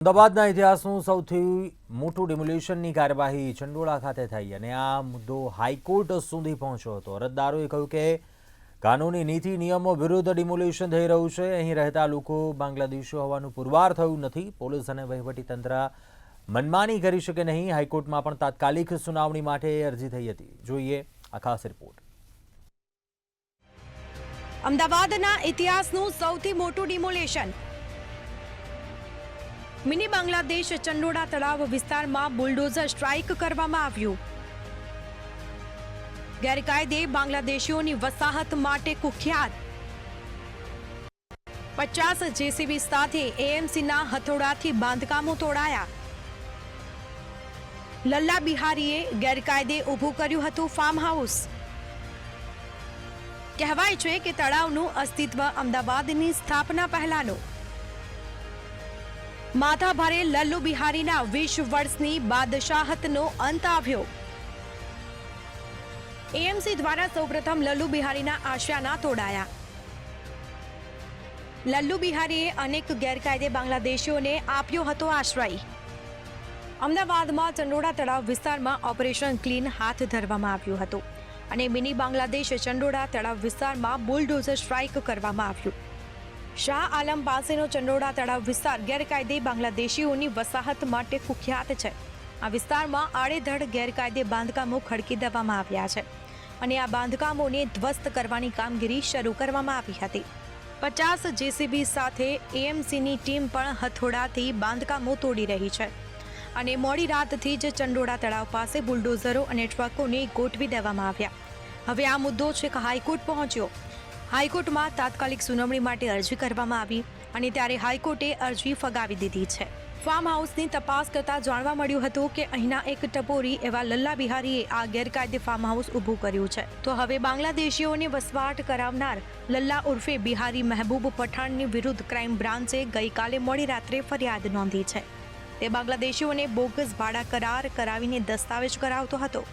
અમદાવાદના ઇતિહાસનું સૌથી મોટું ડિમોલિશનની કાર્યવાહી ચંડોળા ખાતે થઈ અને આ મુદ્દો હાઈકોર્ટ સુધી પહોંચ્યો હતો। અરજદારોએ કહ્યું કે કાનૂની નીતિ નિયમો વિરુદ્ધ ડિમોલિશન થઈ રહ્યું છે। અહીં રહેતા લોકો બાંગ્લાદેશીઓ હોવાનું પુરવાર થયું નથી। પોલીસ અને વહીવટીતંત્ર મનમાની કરી શકે નહીં। હાઈકોર્ટમાં પણ તાત્કાલિક સુનાવણી માટે અરજી થઈ હતી। જોઈએ આ ખાસ રિપોર્ટ। અમદાવાદના ઇતિહાસનું સૌથી મોટું ડિમોલિશન। મિની બાંગ્લાદેશ ચંડોળા તળાવ વિસ્તારમાં બુલડોઝર સ્ટ્રાઇક કરવામાં આવ્યું। ગેરકાયદે બાંગ્લાદેશીઓની વસાહત માટે કુખ્યાત 50 જેસીબી સાથે એએમસીના હથોડાથી બાંધકામો તોડાયા। લલ્લા બિહારીએ ગેરકાયદે ઊભું કર્યું હતું ફાર્મ હાઉસ। કહેવાય છે કે તળાવનું અસ્તિત્વ અમદાવાદની સ્થાપના પહેલાનું। માથાભારે લલ્લુ બિહારીના 20 વર્ષની બાદશાહતનો અંત આવ્યો। એએમસી દ્વારા સૌપ્રથમ લલ્લુ બિહારીના આશયાના તોડાયા। લલ્લુ બિહારીએ અનેક ગેરકાયદે બાંગ્લાદેશીઓને આપ્યો હતો આશ્રય। અમદાવાદમાં ચંડોળા તળાવ વિસ્તારમાં ઓપરેશન ક્લીન હાથ ધરવામાં આવ્યું હતું અને મિની બાંગ્લાદેશ ચંડોળા તળાવ વિસ્તારમાં બુલડોઝર સ્ટ્રાઇક કરવામાં આવ્યું। શાહ આલમ પાસેનો ચંડોળા તળાવ વિસ્તાર ગેરકાયદે બાંગ્લાદેશીઓની વસાહત માટે કુખ્યાત છે। આ વિસ્તારમાં આડેધડ ગેરકાયદે બાંધકામો ખડકી દેવામાં આવ્યા છે અને આ બાંધકામોને ધ્વસ્ત કરવાની કામગીરી શરૂ કરવામાં આવી હતી। 50 જેસીબી સાથે એએમસીની ટીમ પણ હથોડાથી બાંધકામો તોડી રહી છે અને મોડી રાતથી જ ચંડોળા તળાવ પાસે બુલડોઝરો અને ટ્રકોને ગોઠવી દેવામાં આવ્યા। હવે આ મુદ્દો છેક હાઈકોર્ટ પહોંચ્યો। હાઈકોર્ટમાં તાત્કાલિક સુનાવણી માટે અરજી કરવામાં આવી અને ત્યારે હાઈકોર્ટે અરજી ફગાવી દીધી છે। ફાર્મ હાઉસની તપાસ કરતાં જાણવા મળ્યું હતું કે અહીંના એક ટપોરી એવા લલ્લા બિહારીએ આ ગેરકાયદે ફાર્મ હાઉસ ઊભું કર્યું છે। તો હવે બાંગ્લાદેશીઓને વસવાટ કરાવનાર લલ્લા ઉર્ફે બિહારી મહેબૂબ પઠાણની વિરુદ્ધ ક્રાઇમ બ્રાન્ચે ગઈકાલે મોડી રાત્રે ફરિયાદ નોંધી છે। તે બાંગ્લાદેશીઓને બોગસ ભાડા કરાર કરાવીને દસ્તાવેજ કરાવતો હતો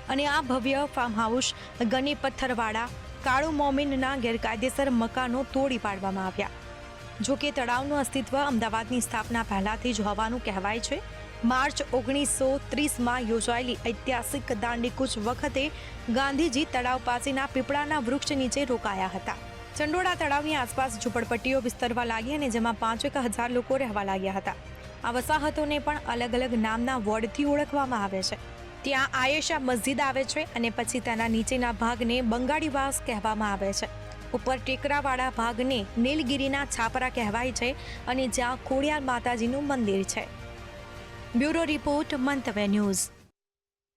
અને આ ભવ્ય ફાર્મ હાઉસ ગની પથ્થરવાળા કાળુ મોમીનના ગેરકાયદેસર મકાનો તોડી પાડવામાં આવ્યા। જો કે તળાવનું અસ્તિત્વ અમદાવાદની સ્થાપના પહેલાથી જ હોવાનું કહેવાય છે। માર્ચ 1930માં યોજાયેલી ઐતિહાસિક દાંડીકૂચ વખતે ગાંધીજી તળાવ પાસેના પીપળાના વૃક્ષ નીચે રોકાયા હતા। ચંડોળા તળાવની આસપાસ ઝૂંપડપટ્ટીઓ વિસ્તરવા લાગી અને જેમાં 5,000 લોકો રહેવા લાગ્યા હતા। આ વસાહતોને પણ અલગ અલગ નામના વોર્ડથી ઓળખવામાં આવે છે। ત્યાં આયેશા મસ્જિદ આવે છે અને પછી તેના નીચેના ભાગને બંગાળીવાસ કહેવામાં આવે છે। ઉપર ટેકરાવાળા ભાગને નીલગિરીના છાપરા કહેવાય છે અને જ્યાં ખોડિયાર માતાજીનું મંદિર છે। બ્યુરો રિપોર્ટ, મંતવ્ય ન્યૂઝ।